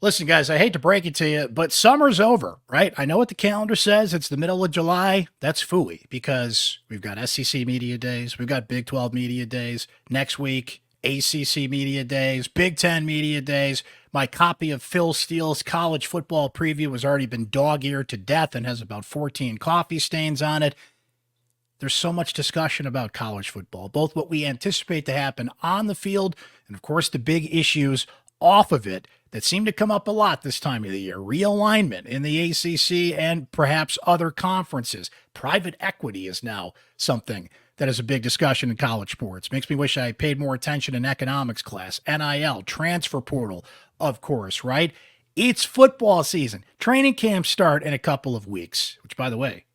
Listen, guys, I hate to break it to you, but summer's over, right? I know what the calendar says. It's the middle of July. That's phooey because we've got SEC Media Days. We've got Big 12 Media Days. Next week, ACC Media Days, Big 10 Media Days. My copy of Phil Steele's college football preview has already been dog-eared to death and has about 14 coffee stains on it. There's so much discussion about college football, both what we anticipate to happen on the field and, of course, the big issues off of it that seem to come up a lot this time of the year. Realignment in the ACC and perhaps other conferences. Private equity is now something that is a big discussion in college sports. Makes me wish I paid more attention in economics class. NIL, transfer portal, of course, right? It's football season. Training camps start in a couple of weeks, which, by the way,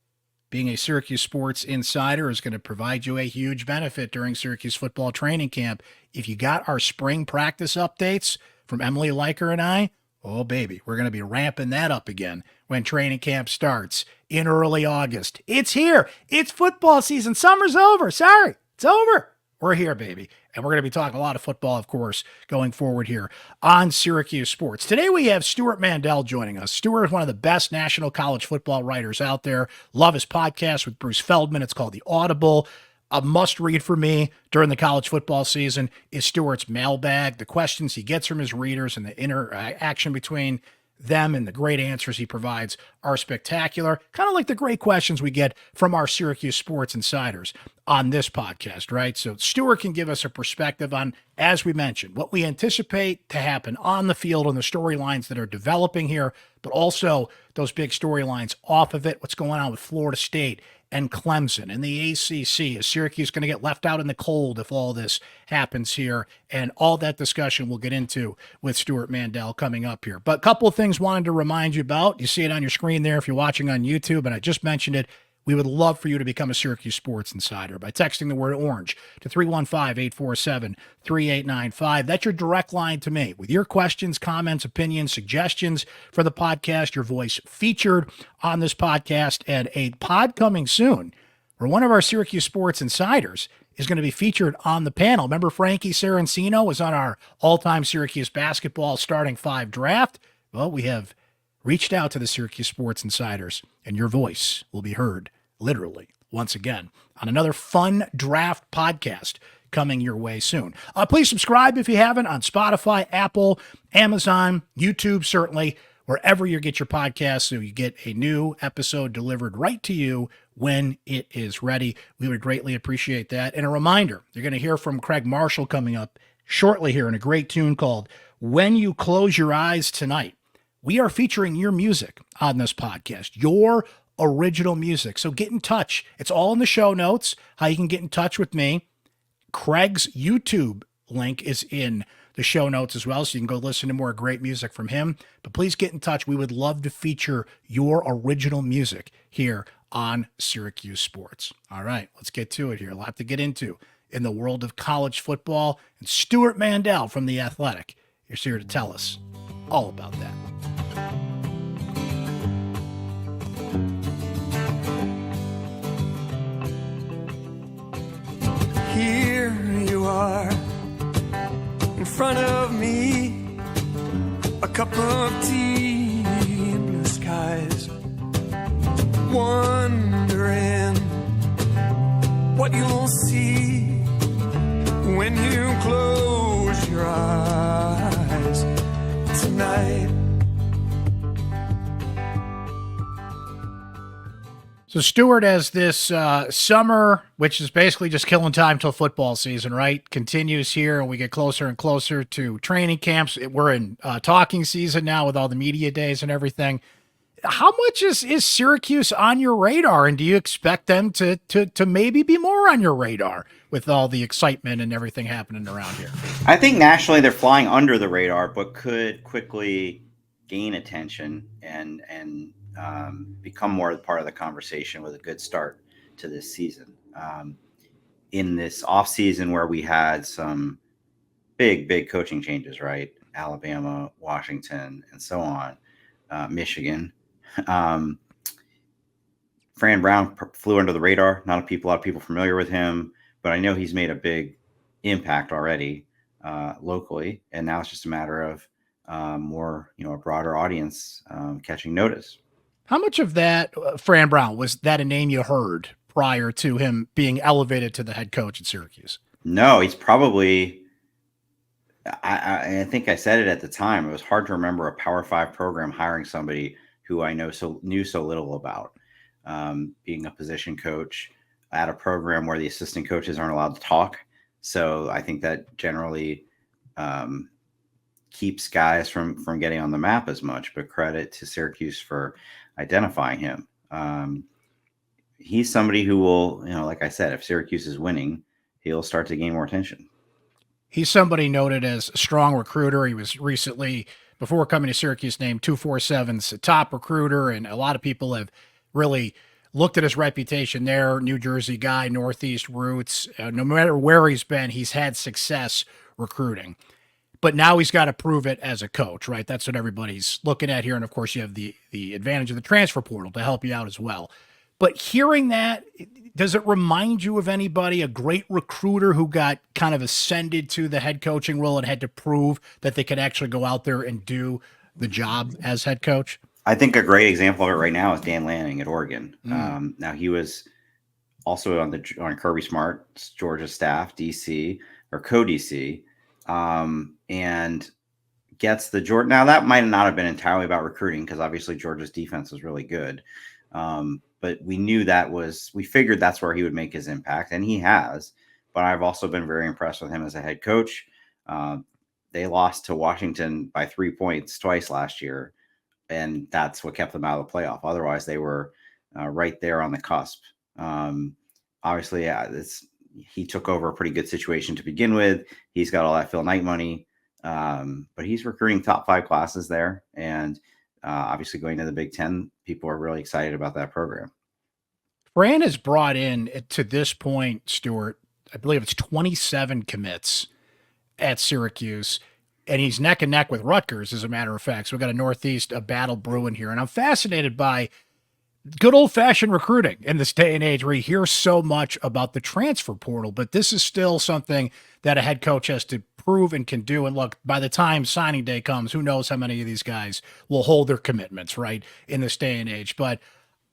being a Syracuse Sports Insider is going to provide you a huge benefit during Syracuse football training camp. If you got our spring practice updates from Emily Leiker and I, oh, baby, we're going to be ramping that up again when training camp starts in early August. It's here. It's football season. Summer's over. Sorry, it's over. We're here, baby. And we're going to be talking a lot of football, of course, going forward here on Syracuse Sports. Today we have Stewart Mandel joining us. Stewart is one of the best national college football writers out there. Love his podcast with Bruce Feldman. It's called The Audible. A must-read for me during the college football season is Stewart's mailbag, the questions he gets from his readers and the interaction between them and the great answers he provides are spectacular. Kind of like the great questions we get from our Syracuse Sports Insiders on this podcast, right? So Stewart can give us a perspective on, as we mentioned, what we anticipate to happen on the field and the storylines that are developing here, but also those big storylines off of it, what's going on with Florida State and Clemson and the ACC. Is Syracuse going to get left out in the cold if all this happens here? And all that discussion we'll get into with Stewart Mandel coming up here. But a couple of things wanted to remind you about. You see it on your screen there if you're watching on YouTube, and I just mentioned it. We would love for you to become a Syracuse Sports Insider by texting the word orange to 315-847-3895. That's your direct line to me with your questions, comments, opinions, suggestions for the podcast, your voice featured on this podcast, and a pod coming soon where one of our Syracuse Sports Insiders is going to be featured on the panel. Remember Frankie Sarancino was on our all-time Syracuse basketball starting five draft? Well, we have reached out to the Syracuse Sports Insiders, and your voice will be heard, literally, once again, on another fun draft podcast coming your way soon. Please subscribe if you haven't on Spotify, Apple, Amazon, YouTube, certainly, wherever you get your podcasts, so you get a new episode delivered right to you when it is ready. We would greatly appreciate that. And a reminder, you're going to hear from Craig Marshall coming up shortly here in a great tune called When You Close Your Eyes Tonight. We are featuring your music on this podcast, your original music. So get in touch. It's all in the show notes, how you can get in touch with me. Craig's YouTube link is in the show notes as well, so you can go listen to more great music from him. But please get in touch. We would love to feature your original music here on Syracuse Sports. All right, let's get to it here. A lot to get into in the world of college football. And Stewart Mandel from The Athletic is here to tell us all about that. Here you are in front of me, a cup of tea, blue skies, wondering what you'll see when you close your eyes tonight. So Stewart, as this summer, which is basically just killing time till football season, right, continues here, and we get closer and closer to training camps. We're in talking season now with all the media days and everything. How much is Syracuse on your radar, and do you expect them to maybe be more on your radar with all the excitement and everything happening around here? I think nationally they're flying under the radar, but could quickly gain attention and become more part of the conversation with a good start to this season. In this offseason where we had some big coaching changes, right? Alabama, Washington, and so on, Michigan. Fran Brown flew under the radar. Not a lot of people familiar with him, but I know he's made a big impact already locally. And now it's just a matter of more, a broader audience catching notice. How much of that, Fran Brown, was that a name you heard prior to him being elevated to the head coach at Syracuse? No, he's probably, I think I said it at the time, it was hard to remember a Power 5 program hiring somebody who I knew so little about, being a position coach at a program where the assistant coaches aren't allowed to talk. So I think that generally keeps guys from getting on the map as much, but credit to Syracuse for identifying him. He's somebody who will, like I said, if Syracuse is winning, he'll start to gain more attention. He's somebody noted as a strong recruiter. He was recently, before coming to Syracuse, named 247's top recruiter, and a lot of people have really looked at his reputation there. New Jersey guy, Northeast roots. No matter where he's been, he's had success recruiting. But now he's got to prove it as a coach, right? That's what everybody's looking at here. And of course, you have the advantage of the transfer portal to help you out as well. But hearing that, does it remind you of anybody, a great recruiter who got kind of ascended to the head coaching role and had to prove that they could actually go out there and do the job as head coach? I think a great example of it right now is Dan Lanning at Oregon. Now he was also on Kirby Smart's Georgia staff, DC or co-DC, and gets the Georgia. Now that might not have been entirely about recruiting because obviously Georgia's defense was really good. But we figured that's where he would make his impact, and he has. But I've also been very impressed with him as a head coach. They lost to Washington by 3 points twice last year, and that's what kept them out of the playoff. Otherwise, they were right there on the cusp. Obviously, he took over a pretty good situation to begin with. He's got all that Phil Knight money, but he's recruiting top 5 classes there, and obviously going to the Big Ten, people are really excited about that program. Fran has brought in, to this point, Stewart, I believe it's 27 commits at Syracuse, and he's neck and neck with Rutgers, as a matter of fact. So we've got a Northeast, a battle brewing here. And I'm fascinated by good old-fashioned recruiting in this day and age where you hear so much about the transfer portal, but this is still something that a head coach has to prove and can do. And look, by the time signing day comes, who knows how many of these guys will hold their commitments, right, in this day and age. But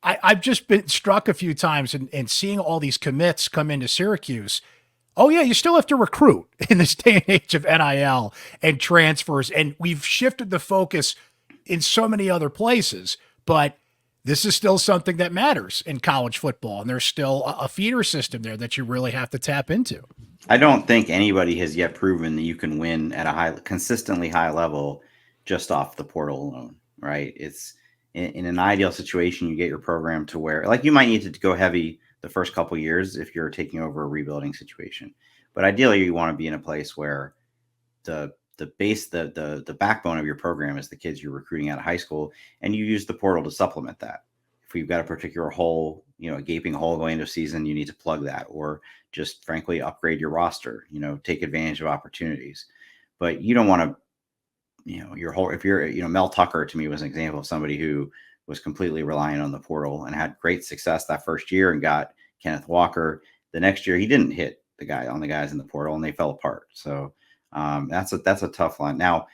I've just been struck a few times and seeing all these commits come into Syracuse. Oh, yeah, you still have to recruit in this day and age of NIL and transfers. And we've shifted the focus in so many other places, but this is still something that matters in college football. And there's still a feeder system there that you really have to tap into. I don't think anybody has yet proven that you can win at a consistently high level just off the portal alone, right? It's in an ideal situation, you get your program to where, like, you might need to go heavy the first couple of years if you're taking over a rebuilding situation. But ideally, you want to be in a place where the backbone of your program is the kids you're recruiting out of high school, and you use the portal to supplement that. If you've got a particular hole, a gaping hole going into season, you need to plug that, or just frankly upgrade your roster, take advantage of opportunities. But you don't want to, if you're, Mel Tucker to me was an example of somebody who was completely reliant on the portal and had great success that first year and got Kenneth Walker. The next year, he didn't hit the guys in the portal, and they fell apart. So that's a tough line. Now,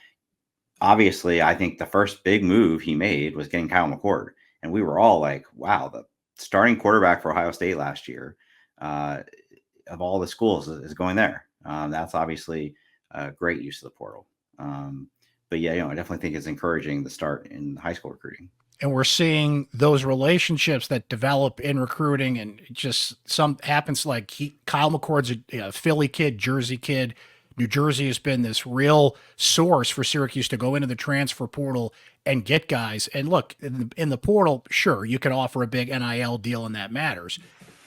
obviously, I think the first big move he made was getting Kyle McCord. And we were all like, wow, the starting quarterback for Ohio State last year of all the schools is going there. That's obviously a great use of the portal. But yeah, I definitely think it's encouraging the start in high school recruiting. And we're seeing those relationships that develop in recruiting, and just some happens like Kyle McCord's a Philly kid, Jersey kid. New Jersey has been this real source for Syracuse to go into the transfer portal and get guys. And look, in the portal, sure, you can offer a big NIL deal and that matters.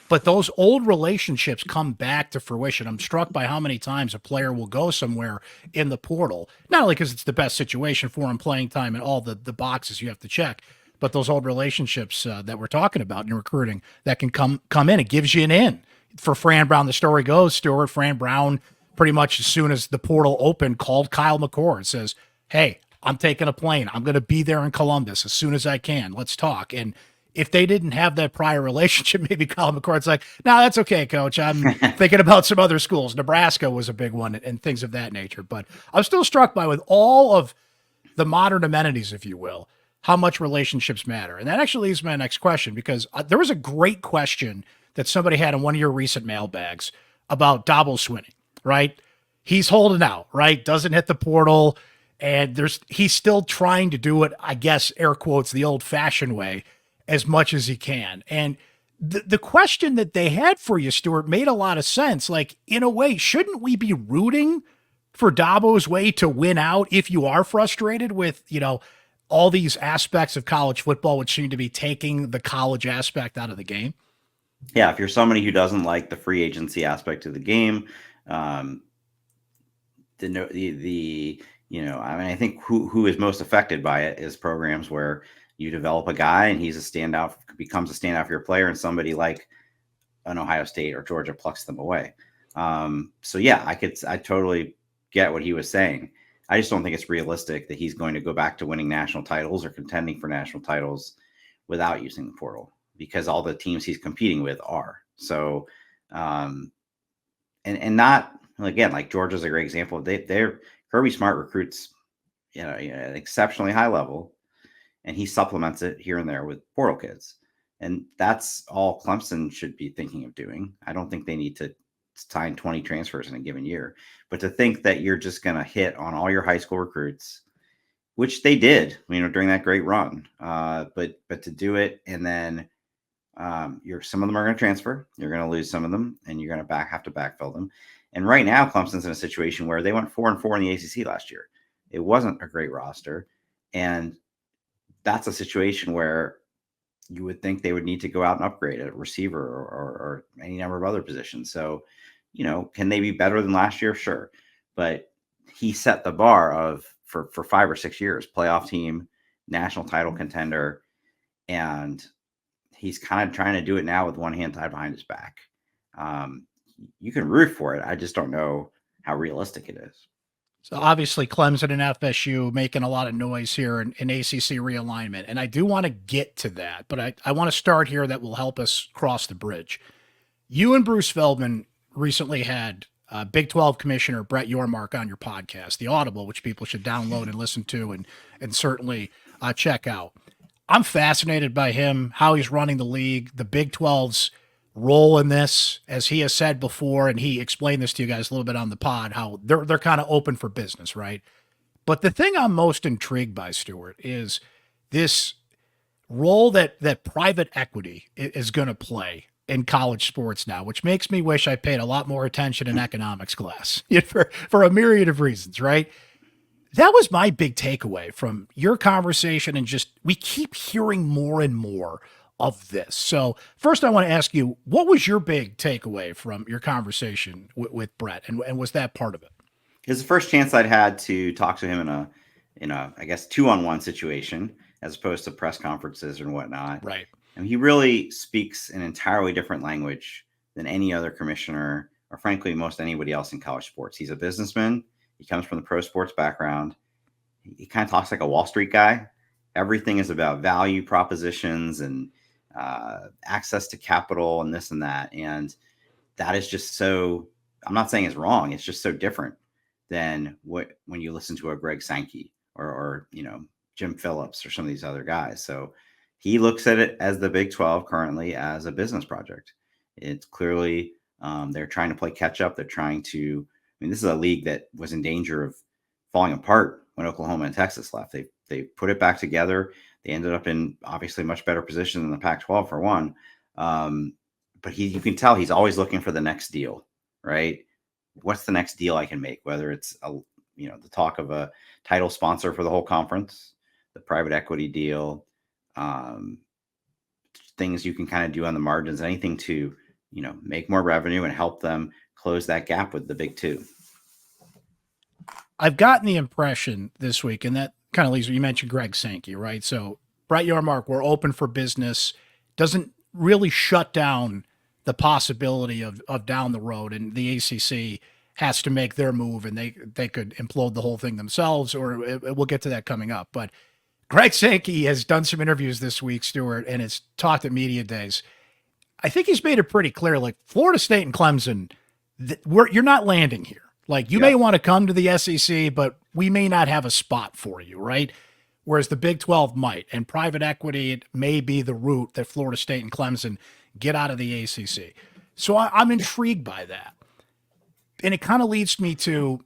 But those old relationships come back to fruition. I'm struck by how many times a player will go somewhere in the portal, not only because it's the best situation for him, playing time and all the boxes you have to check, but those old relationships that we're talking about in recruiting that can come in. It gives you an in. For Fran Brown, the story goes, Stewart, Fran Brown, pretty much as soon as the portal opened, called Kyle McCord, says, hey, I'm taking a plane. I'm going to be there in Columbus as soon as I can. Let's talk. And if they didn't have that prior relationship, maybe Kyle McCord's like, no, that's okay, coach. I'm thinking about some other schools. Nebraska was a big one and things of that nature. But I'm still struck by, with all of the modern amenities, if you will, how much relationships matter. And that actually leads to my next question, because there was a great question that somebody had in one of your recent mailbags about Dabo Swinney, right? He's holding out, right? Doesn't hit the portal. And he's still trying to do it, I guess, air quotes, the old fashioned way as much as he can. And the question that they had for you, Stewart, made a lot of sense. Like, in a way, shouldn't we be rooting for Dabo's way to win out if you are frustrated with, all these aspects of college football, which seem to be taking the college aspect out of the game? Yeah, if you're somebody who doesn't like the free agency aspect of the game, I think who is most affected by it is programs where you develop a guy and becomes a standout for your player, and somebody like an Ohio State or Georgia plucks them away. So yeah, I totally get what he was saying. I just don't think it's realistic that he's going to go back to winning national titles or contending for national titles without using the portal, because all the teams he's competing with are. So, and not, again, like Georgia's a great example. They're Kirby Smart recruits, at an exceptionally high level, and he supplements it here and there with portal kids. And that's all Clemson should be thinking of doing. I don't think they need to sign 20 transfers in a given year, but to think that you're just going to hit on all your high school recruits, which they did, during that great run. But to do it, and then some of them are going to transfer. You're going to lose some of them, and you're going to have to backfill them. And right now, Clemson's in a situation where they went 4-4 in the ACC last year. It wasn't a great roster, and that's a situation where you would think they would need to go out and upgrade a receiver or any number of other positions. So, can they be better than last year? Sure. But he set the bar for 5 or 6 years, playoff team, national title contender. And he's kind of trying to do it now with one hand tied behind his back. You can root for it. I just don't know how realistic it is. So obviously Clemson and FSU making a lot of noise here in ACC realignment. And I do want to get to that, but I want to start here that will help us cross the bridge. You and Bruce Feldman recently had Big 12 Commissioner Brett Yormark on your podcast, The Audible, which people should download and listen to and certainly check out. I'm fascinated by him, how he's running the league, the Big 12's role in this, as he has said before, and he explained this to you guys a little bit on the pod, how they're kind of open for business, right? But the thing I'm most intrigued by, Stewart, is this role that private equity is going to play in college sports now, which makes me wish I paid a lot more attention in economics class for a myriad of reasons, right? That was my big takeaway from your conversation, and just we keep hearing more and more of this. So first I want to ask you, what was your big takeaway from your conversation with Brett, and was that part of it? It was the first chance I'd had to talk to him in a I guess 2-on-1 situation, as opposed to press conferences and whatnot. Right. And he really speaks an entirely different language than any other commissioner, or frankly, most anybody else in college sports. He's a businessman. He comes from the pro sports background. He kind of talks like a Wall Street guy. Everything is about value propositions and access to capital and this and that. And that is just so, I'm not saying it's wrong. It's just so different than when you listen to a Greg Sankey or Jim Phillips or some of these other guys. So he looks at it as the Big 12 currently as a business project. It's clearly they're trying to play catch up. They're trying to, this is a league that was in danger of falling apart when Oklahoma and Texas left. They put it back together. They ended up in obviously much better position than the Pac-12 for one. But you can tell he's always looking for the next deal, right? What's the next deal I can make? Whether it's the talk of a title sponsor for the whole conference, the private equity deal, things you can kind of do on the margins, anything to make more revenue and help them close that gap with the Big Two. I've gotten the impression this week, and that kind of leads, you mentioned Greg Sankey, right? So Brett Yormark, we're open for business, doesn't really shut down the possibility of down the road, and the ACC has to make their move, and they could implode the whole thing themselves, or we'll get to that coming up. But Greg Sankey has done some interviews this week, Stewart, and has talked at media days. I think he's made it pretty clear, like Florida State and Clemson, you're not landing here. Like, you may want to come to the SEC, but we may not have a spot for you, right? Whereas the Big 12 might, and private equity, it may be the route that Florida State and Clemson get out of the ACC. So I'm intrigued by that. And it kind of leads me to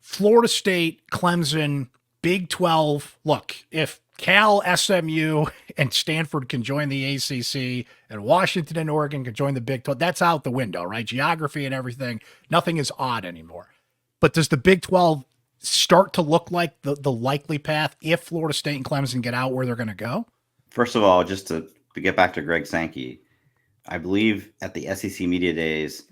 Florida State, Clemson, Big 12. Look, if Cal, SMU, and Stanford can join the ACC, and Washington and Oregon can join the Big 12, that's out the window, right? Geography and everything, nothing is odd anymore. But does the Big 12 start to look like the likely path if Florida State and Clemson get out where they're going to go? First of all, just to get back to Greg Sankey, I believe at the SEC Media Days,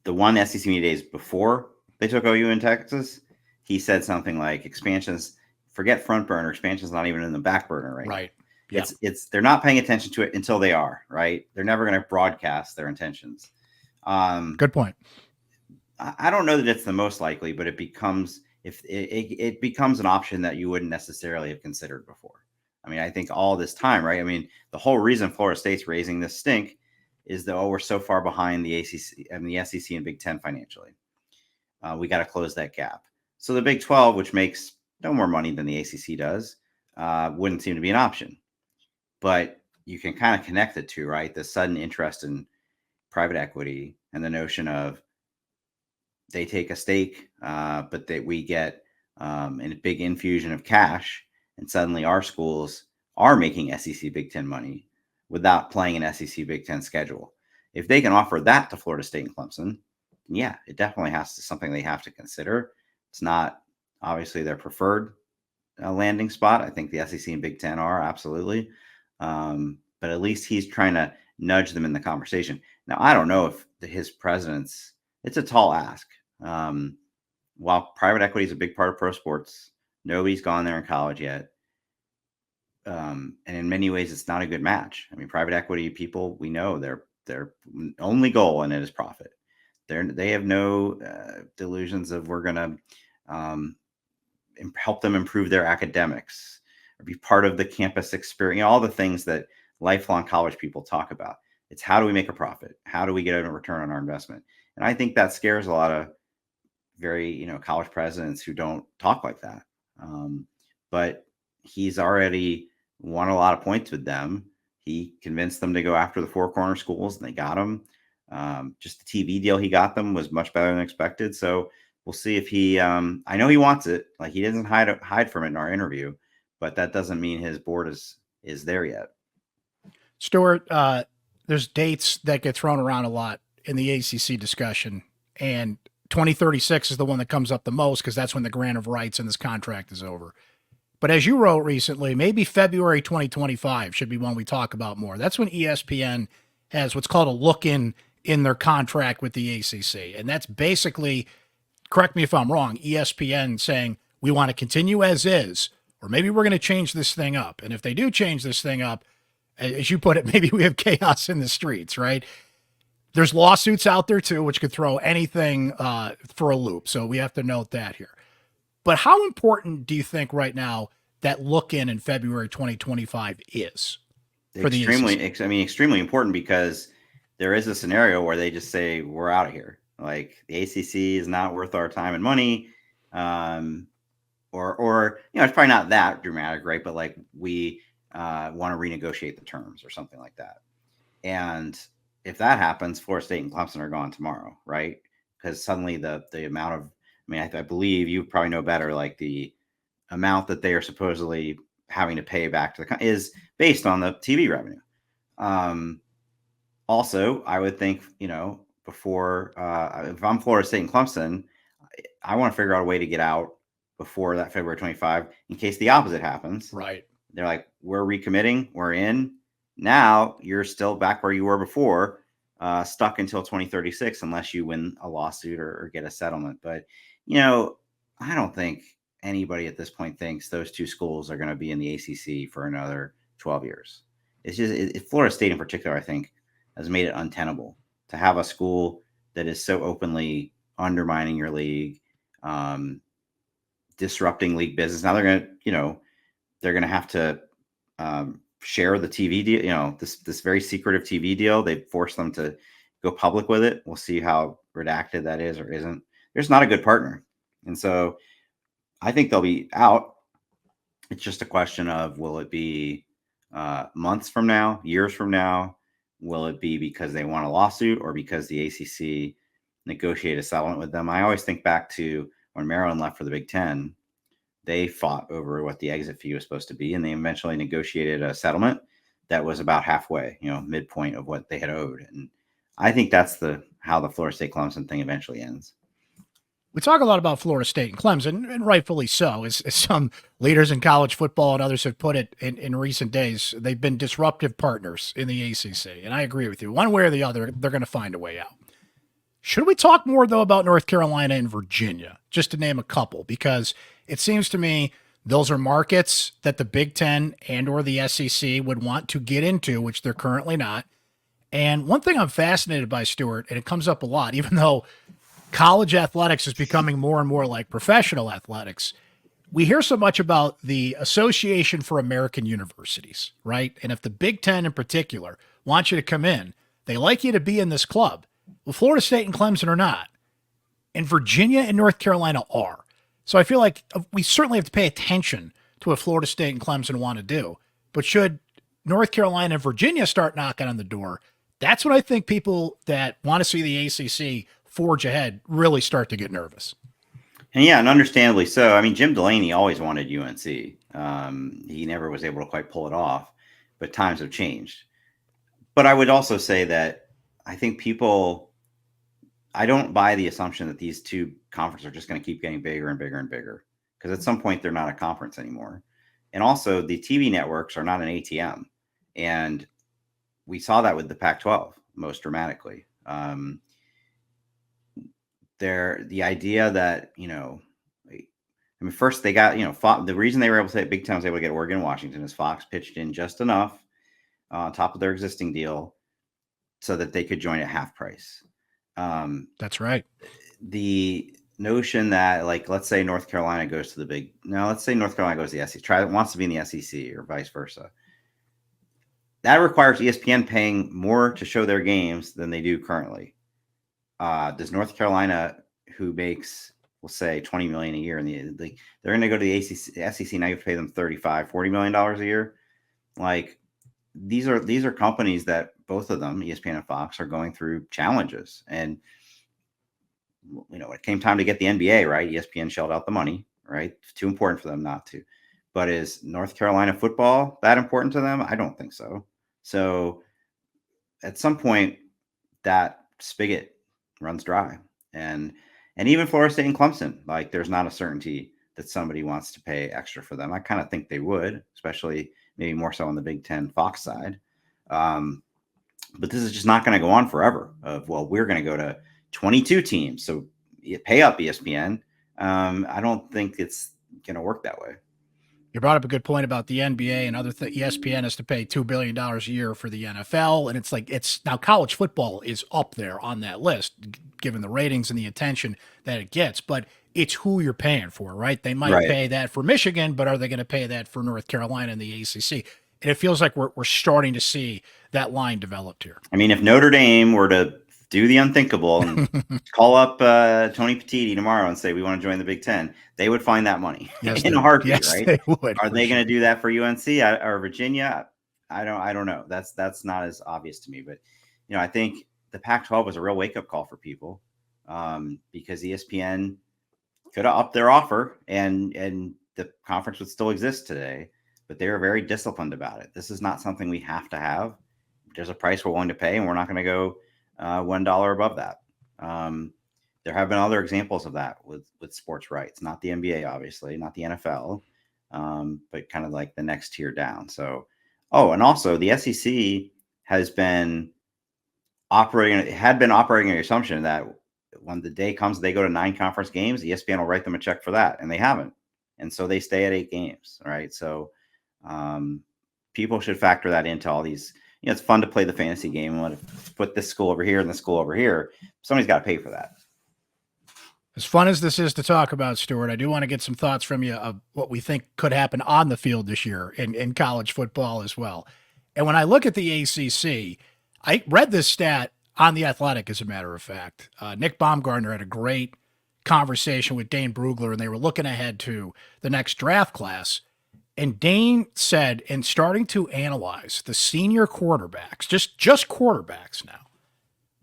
the one SEC Media Days before they took OU in Texas, he said something like expansions, forget front burner, expansion's not even in the back burner right now. Yeah. It's they're not paying attention to it until they are, right? They're never going to broadcast their intentions. Good point. I don't know that it's the most likely, but it becomes it becomes an option that you wouldn't necessarily have considered before. I mean, I think all this time, right? I mean, the whole reason Florida State's raising this stink is that, we're so far behind the ACC and the SEC and Big Ten financially. We got to close that gap. So the Big 12, which makes no more money than the ACC does, wouldn't seem to be an option. But you can kind of connect the two, right? The sudden interest in private equity and the notion of they take a stake, but that we get a big infusion of cash, and suddenly our schools are making SEC Big Ten money without playing an SEC Big Ten schedule. If they can offer that to Florida State and Clemson, yeah, it definitely has to something they have to consider. It's not obviously their preferred landing spot. I think the SEC and Big Ten are absolutely, but at least he's trying to nudge them in the conversation. Now, I don't know if his president's, it's a tall ask. While private equity is a big part of pro sports, nobody's gone there in college yet. And in many ways, it's not a good match. I mean, private equity people, we know their only goal in it is profit. They have no delusions of we're going to help them improve their academics or be part of the campus experience, all the things that lifelong college people talk about. It's how do we make a profit? How do we get a return on our investment? And I think that scares a lot of very, college presidents who don't talk like that. But he's already won a lot of points with them. He convinced them to go after the Four Corner schools, and they got him. Just the TV deal he got them was much better than expected. So we'll see if he, I know he wants it. Like, he doesn't hide from it in our interview, but that doesn't mean his board is there yet. Stewart, there's dates that get thrown around a lot in the ACC discussion, and 2036 is the one that comes up the most because that's when the grant of rights in this contract is over. But as you wrote recently, maybe February 2025 should be one we talk about more. That's when ESPN has what's called a look-in their contract with the ACC. And that's basically, correct me if I'm wrong, ESPN saying we want to continue as is, or maybe we're going to change this thing up. And if they do change this thing up, as you put it, maybe we have chaos in the streets, right? There's lawsuits out there too, which could throw anything for a loop. So we have to note that here. But how important do you think right now that look in February 2025 is for the ACC? Extremely important, because there is a scenario where they just say, we're out of here. Like, the ACC is not worth our time and money. Or it's probably not that dramatic, right? But like, we want to renegotiate the terms or something like that. And if that happens, Florida State and Clemson are gone tomorrow, right? Because suddenly the amount of, I believe you probably know better, like the amount that they are supposedly having to pay back to the is based on the TV revenue. Also, I would think, before, if I'm Florida State and Clemson, I want to figure out a way to get out before that February 25 in case the opposite happens. Right. They're like, we're recommitting, we're in. Now you're still back where you were before, stuck until 2036, unless you win a lawsuit or get a settlement. But, I don't think anybody at this point thinks those two schools are going to be in the ACC for another 12 years. It's just Florida State in particular, I think, has made it untenable to have a school that is so openly undermining your league, disrupting league business. Now they're going to have to share the TV deal, this very secretive TV deal. They forced them to go public with it. We'll see how redacted that is or isn't. just not a good partner. And so I think they'll be out. It's just a question of, will it be months from now, years from now? Will it be because they want a lawsuit or because the ACC negotiated a settlement with them? I always think back to when Maryland left for the Big Ten. They fought over what the exit fee was supposed to be, and they eventually negotiated a settlement that was about halfway, midpoint of what they had owed. And I think that's how the Florida State Clemson thing eventually ends. We talk a lot about Florida State and Clemson, and rightfully so, as some leaders in college football and others have put it in recent days. They've been disruptive partners in the ACC, and I agree with you. One way or the other, they're going to find a way out. Should we talk more, though, about North Carolina and Virginia, just to name a couple? Because it seems to me those are markets that the Big Ten and or the SEC would want to get into, which they're currently not. And one thing I'm fascinated by, Stewart, and it comes up a lot, even though college athletics is becoming more and more like professional athletics, we hear so much about the Association for American Universities, right? And if the Big Ten in particular wants you to come in, they like you to be in this club. Well, Florida State and Clemson are not. And Virginia and North Carolina are. So I feel like we certainly have to pay attention to what Florida State and Clemson want to do. But should North Carolina and Virginia start knocking on the door, that's when I think people that want to see the ACC forge ahead really start to get nervous. And understandably so. I mean, Jim Delaney always wanted UNC. He never was able to quite pull it off, but times have changed. But I would also say that I think I don't buy the assumption that these two conferences are just going to keep getting bigger and bigger and bigger, because at some point they're not a conference anymore. And also the TV networks are not an ATM. And we saw that with the Pac-12 most dramatically. The idea that, first they got, the reason they were able to say Big Ten was able to get Oregon and Washington is Fox pitched in just enough on top of their existing deal so that they could join at half price. That's right. The notion that, let's say North Carolina goes to let's say North Carolina goes to the SEC, wants to be in the SEC or vice versa. That requires ESPN paying more to show their games than they do currently. Does North Carolina, who makes, we'll say, $20 million a year in they're going to go to the SEC now, you have to pay them $40 million a year. These are companies that both of them, ESPN and Fox, are going through challenges. And it came time to get the NBA, right? ESPN shelled out the money, right? It's too important for them not to. But is North Carolina football that important to them? I don't think so. So at some point, that spigot runs dry. And even Florida State and Clemson, there's not a certainty that somebody wants to pay extra for them. I kind of think they would, especially maybe more so on the Big Ten Fox side. But this is just not going to go on forever we're going to go to 22 teams. So you pay up ESPN. I don't think it's going to work that way. You brought up a good point about the NBA and other ESPN has to pay $2 billion a year for the NFL. And it's now college football is up there on that list, given the ratings and the attention that it gets, but it's who you're paying for, right? They might pay that for Michigan, but are they going to pay that for North Carolina and the ACC? And it feels like we're starting to see that line developed here. I mean, if Notre Dame were to do the unthinkable and call up Tony Petitti tomorrow and say, we want to join the Big Ten, they would find that money in a heartbeat, right? They would, are they going to do that for UNC or Virginia? I don't know. That's not as obvious to me, but I think the Pac-12 was a real wake-up call for people because ESPN could have upped their offer and the conference would still exist today, but they were very disciplined about it. This is not something we have to have. There's a price we're willing to pay, and we're not going to go $1 above that. There have been other examples of that with sports rights, not the NBA, obviously, not the NFL, but kind of like the next tier down. So, and also the SEC had been operating on the assumption that when the day comes, they go to 9 conference games, ESPN will write them a check for that, and they haven't. And so they stay at 8 games, right? So people should factor that into all these. It's fun to play the fantasy game and put this school over here and this school over here. Somebody's got to pay for that. As fun as this is to talk about, Stewart, I do want to get some thoughts from you of what we think could happen on the field this year in college football as well. And when I look at the ACC, I read this stat on The Athletic, as a matter of fact. Nick Baumgartner had a great conversation with Dane Brugler, and they were looking ahead to the next draft class. And Dane said, in starting to analyze the senior quarterbacks, just quarterbacks now,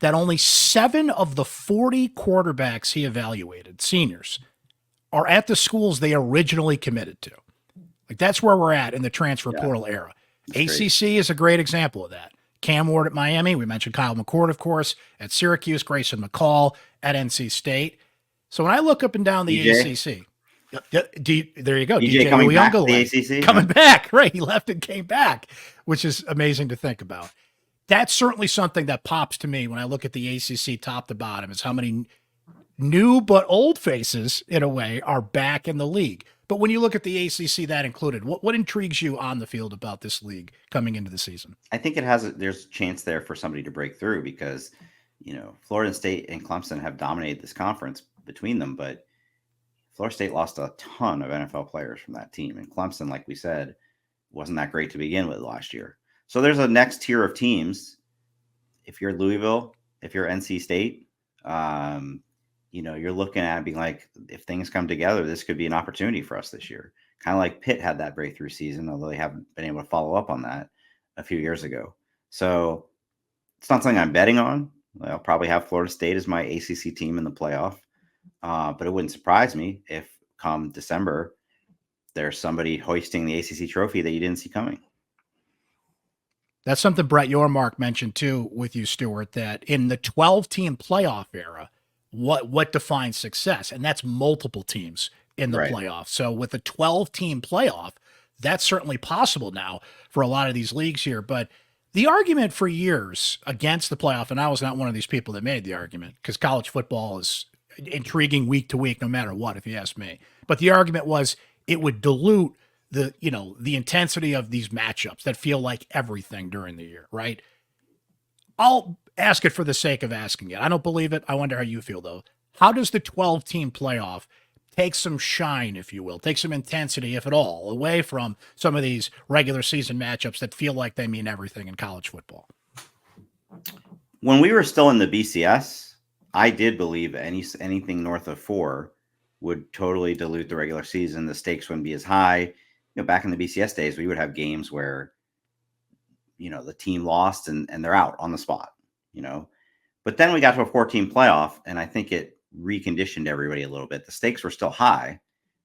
that only 7 of the 40 quarterbacks he evaluated, seniors, are at the schools they originally committed to. Like, that's where we're at in the transfer portal era. ACC is a great example of that. Cam Ward at Miami. We mentioned Kyle McCord, of course, at Syracuse, Grayson McCall at NC State. So when I look up and down the ACC, there you go. DJ coming back to the ACC. Coming back, right. He left and came back, which is amazing to think about. That's certainly something that pops to me when I look at the ACC top to bottom, is how many new but old faces, in a way, are back in the league. But when you look at the ACC, that included, what intrigues you on the field about this league coming into the season? I think there's a chance there for somebody to break through because, Florida State and Clemson have dominated this conference between them, but Florida State lost a ton of NFL players from that team. And Clemson, like we said, wasn't that great to begin with last year. So there's a next tier of teams. If you're Louisville, if you're NC State, you're looking at it being like, if things come together, this could be an opportunity for us this year. Kind of like Pitt had that breakthrough season, although they haven't been able to follow up on that a few years ago. So it's not something I'm betting on. I'll probably have Florida State as my ACC team in the playoff. But it wouldn't surprise me if come December, there's somebody hoisting the ACC trophy that you didn't see coming. That's something Brett Yormark mentioned too with you, Stewart, that in the 12-team playoff era, what defines success? And that's multiple teams in the playoff. So with a 12-team playoff, that's certainly possible now for a lot of these leagues here. But the argument for years against the playoff, and I was not one of these people that made the argument, because college football is intriguing week to week, no matter what, if you ask me. But the argument was it would dilute the intensity of these matchups that feel like everything during the year, right? I'll ask it for the sake of asking it. I don't believe it. I wonder how you feel, though. How does the 12-team playoff take some shine, if you will, take some intensity, if at all, away from some of these regular season matchups that feel like they mean everything in college football? When we were still in the BCS, I did believe anything north of 4 would totally dilute the regular season. The stakes wouldn't be as high. Back in the BCS days, we would have games where, the team lost and they're out on the spot, But then we got to a 4-team playoff, and I think it reconditioned everybody a little bit. The stakes were still high,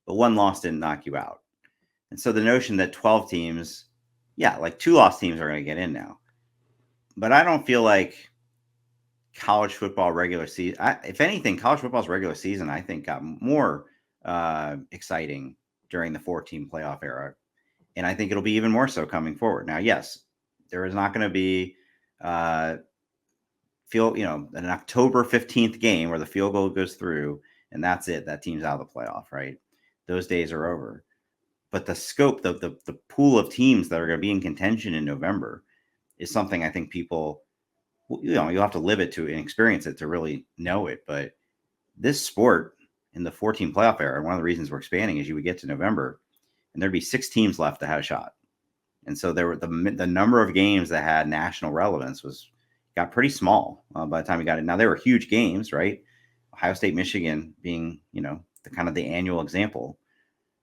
but one loss didn't knock you out. And so the notion that 12 teams, like 2-loss teams are going to get in now. But I don't feel like college football regular season, if anything, college football's regular season, I think, got more exciting during the 4-team playoff era. And I think it'll be even more so coming forward. Now, yes, there is not going to be an October 15th game where the field goal goes through and that's it. That team's out of the playoff, right? Those days are over. But the scope, the pool of teams that are going to be in contention in November is something I think people, you'll have to live it to and experience it to really know it. But this sport in the 4-team playoff era, one of the reasons we're expanding is you would get to November and there'd be 6 teams left that had a shot. And so there were the number of games that had national relevance got pretty small by the time we got it. Now there were huge games, right? Ohio State, Michigan being, the kind of the annual example,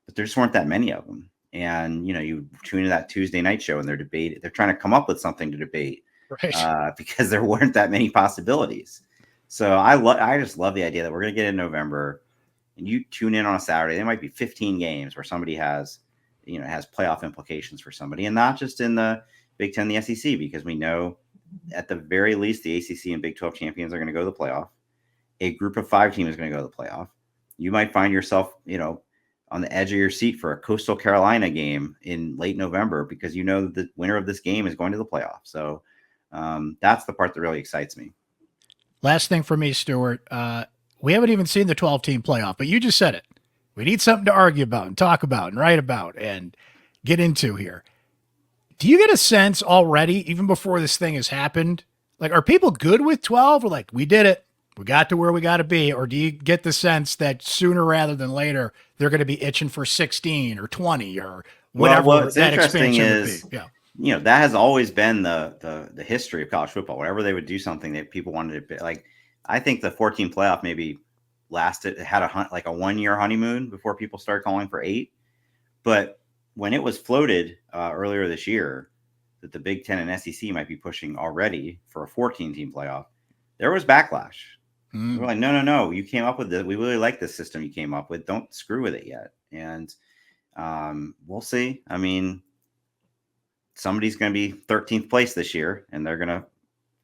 but there just weren't that many of them. And, you tune into that Tuesday night show and they're trying to come up with something to debate, right? Because there weren't that many possibilities. So I just love the idea that we're going to get in November and you tune in on a Saturday. There might be 15 games where somebody has playoff implications for somebody, and not just in the Big Ten, the SEC, because we know at the very least the ACC and Big 12 champions are going to go to the playoff. A group of 5 teams is going to go to the playoff. You might find yourself, on the edge of your seat for a Coastal Carolina game in late November because the winner of this game is going to the playoff. So that's the part that really excites me. Last thing for me, Stewart. We haven't even seen the 12-team playoff, but you just said it. We need something to argue about and talk about and write about and get into here. Do you get a sense already, even before this thing has happened, like, are people good with 12 or like, we did it, we got to where we got to be? Or do you get the sense that sooner rather than later, they're going to be itching for 16 or 20 or whatever what's that interesting expansion is, would be? That has always been the history of college football. Whenever they would do something that people wanted to, like, I think the 14 playoff maybe lasted, it had like a 1 year honeymoon before people started calling for 8. But when it was floated earlier this year that the Big Ten and SEC might be pushing already for a 14-team playoff, there was backlash. We were like, no, you came up with it. We really like this system you came up with. Don't screw with it yet. And we'll see. I mean, somebody's going to be 13th place this year, and they're going to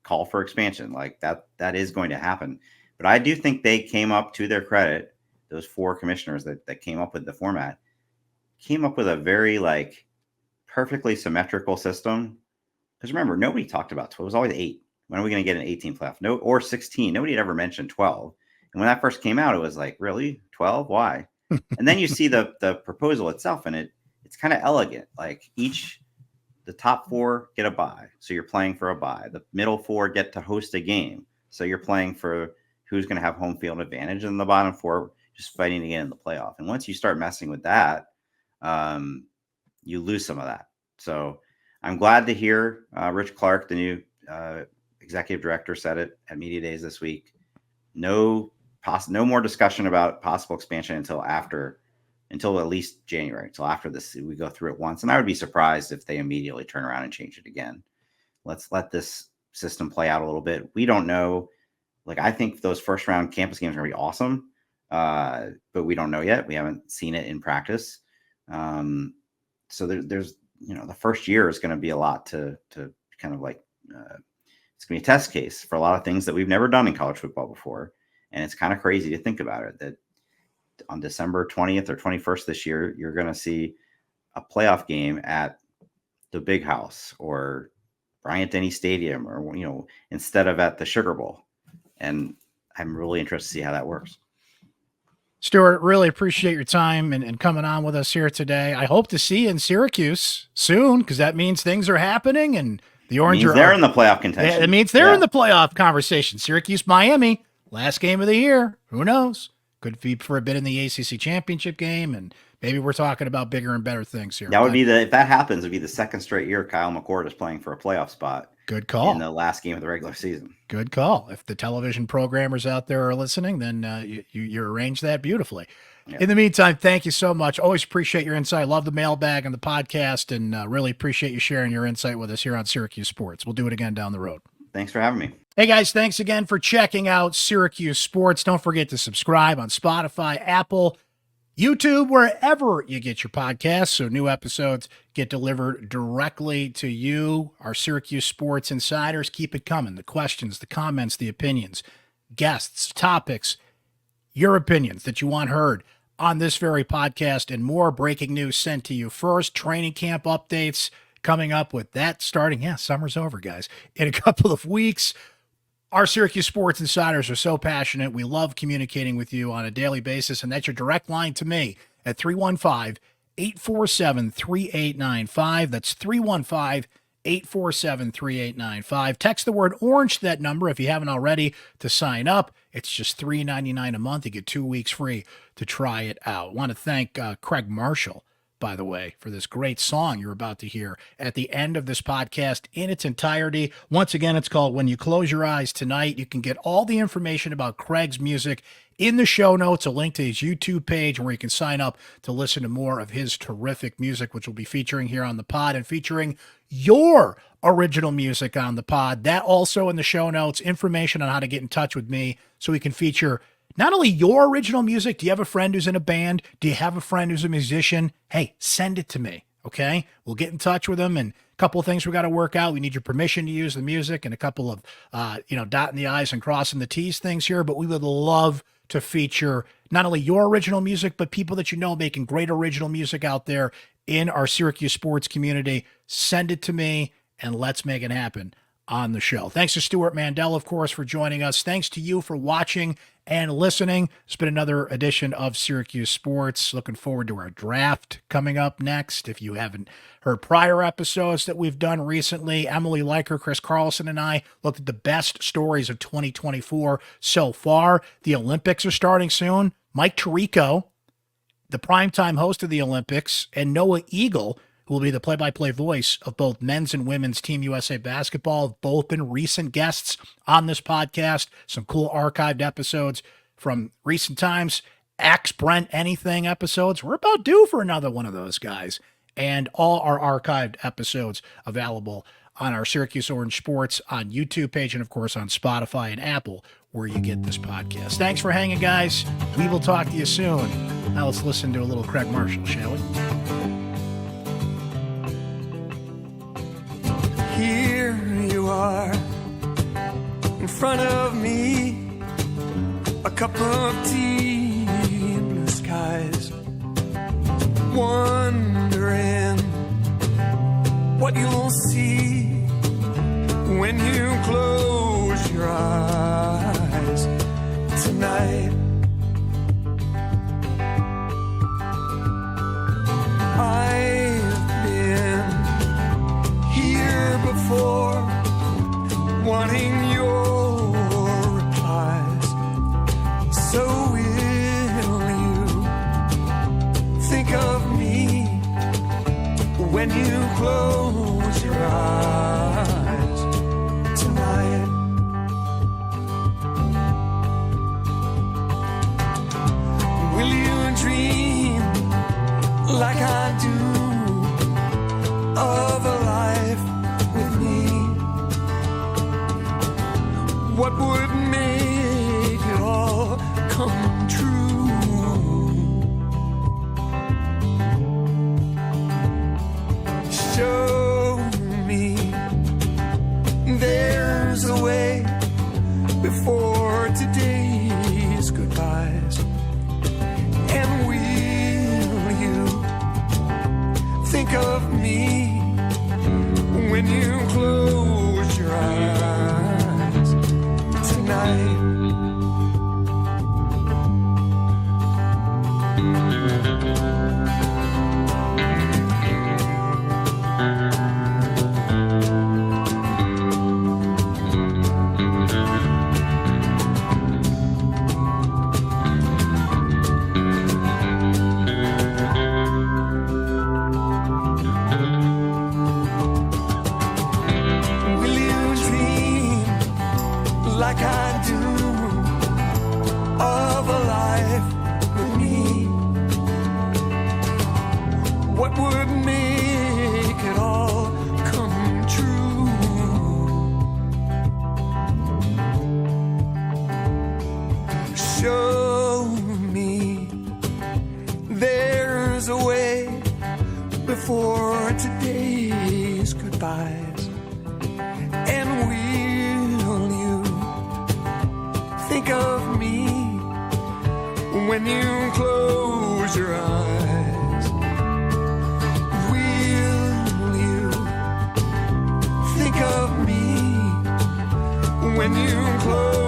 call for expansion. Like that is going to happen. But I do think they came up, to their credit, those 4 commissioners that came up with the format, came up with a very like perfectly symmetrical system. Because remember, nobody talked about 12. It was always 8. When are we going to get an 18 playoff? No, or 16. Nobody had ever mentioned 12. And when that first came out, it was like, really? 12? Why? And then you see the proposal itself, and it's kind of elegant. Like the top 4 get a bye, so you're playing for a bye. The middle 4 get to host a game, so you're playing for who's going to have home field advantage, and the bottom 4 just fighting to get in the playoff. And once you start messing with that, you lose some of that. So I'm glad to hear Rich Clark, the new executive director, said it at Media Days this week. No more discussion about possible expansion until at least January, until after this, we go through it once. And I would be surprised if they immediately turn around and change it again. Let's let this system play out a little bit. We don't know. Like, I think those first round campus games are going to be awesome. But we don't know yet. We haven't seen it in practice. So there's, the first year is going to be a lot to kind of like, it's going to be a test case for a lot of things that we've never done in college football before. And it's kind of crazy to think about it, that on December 20th or 21st this year, you're going to see a playoff game at the Big House or Bryant Denny Stadium, or, instead of at the Sugar Bowl. And I'm really interested to see how that works. Stewart, really appreciate your time and coming on with us here today. I hope to see you in Syracuse soon, because that means things are happening, and the Orange are they're in the playoff contention. Yeah, it means they're in the playoff conversation. Syracuse, Miami, last game of the year. Who knows? Could be for a bit in the ACC championship game, and maybe we're talking about bigger and better things here. That would be if that happens, it'd be the second straight year Kyle McCord is playing for a playoff spot. Good call. In the last game of the regular season. Good call. If the television programmers out there are listening, then you arrange that beautifully. Yeah. In the meantime, thank you so much. Always appreciate your insight. Love the mailbag and the podcast, and really appreciate you sharing your insight with us here on Syracuse Sports. We'll do it again down the road. Thanks for having me. Hey guys, thanks again for checking out Syracuse Sports. Don't forget to subscribe on Spotify, Apple, YouTube, wherever you get your podcasts, so new episodes get delivered directly to you. Our Syracuse Sports Insiders, keep it coming. The questions, the comments, the opinions, guests, topics, your opinions that you want heard on this very podcast, and more breaking news sent to you first. Training camp updates coming up with that starting. Yeah, summer's over, guys. In a couple of weeks. Our Syracuse Sports Insiders are so passionate. We love communicating with you on a daily basis, and that's your direct line to me at 315-847-3895. That's 315-847-3895. Text the word orange to that number if you haven't already to sign up. It's just $3.99 a month. You get 2 weeks free to try it out. I want to thank Craig Marshall, by the way, for this great song you're about to hear at the end of this podcast in its entirety. Once again, it's called When You Close Your Eyes Tonight. You can get all the information about Craig's music in the show notes, a link to his YouTube page where you can sign up to listen to more of his terrific music, which we'll be featuring here on the pod, and featuring your original music on the pod. That also in the show notes, information on how to get in touch with me so we can feature not only your original music. Do you have a friend who's in a band? Do you have a friend who's a musician? Hey, send it to me, okay? We'll get in touch with them, and a couple of things we got to work out. We need your permission to use the music, and a couple of, dotting the I's and crossing the T's things here, but we would love to feature not only your original music, but people that you know making great original music out there in our Syracuse sports community. Send it to me, and let's make it happen on the show. Thanks to Stewart Mandel, of course, for joining us. Thanks to you for watching and listening. It's been another edition of Syracuse Sports. Looking forward to our draft coming up next. If you haven't heard prior episodes that we've done recently, Emily Leiker, Chris Carlson, and I looked at the best stories of 2024 so far. The Olympics are starting soon. Mike Tirico, the primetime host of the Olympics, and Noah Eagle, who will be the play-by-play voice of both men's and women's Team USA basketball, have both been recent guests on this podcast. Some cool archived episodes from recent times, Axe Brent Anything episodes. We're about due for another one of those guys. And all our archived episodes available on our Syracuse Orange Sports on YouTube page and, of course, on Spotify and Apple, where you get this podcast. Thanks for hanging, guys. We will talk to you soon. Now let's listen to a little Craig Marshall, shall we? Here you are in front of me, a cup of tea and blue skies, wondering what you'll see when you close your eyes tonight. I've been here before, wanting your replies. So will you think of me when you close your eyes tonight? Will you dream like I do of a life with me? What would make it all come true? Show me there's a way before today's goodbyes. And will you think of me when you close your eyes tonight? Like I do of a life with me. What would make it all come true? Show me there's a way before today's goodbyes. And will you think of me when you close your eyes? Will you think of me when you close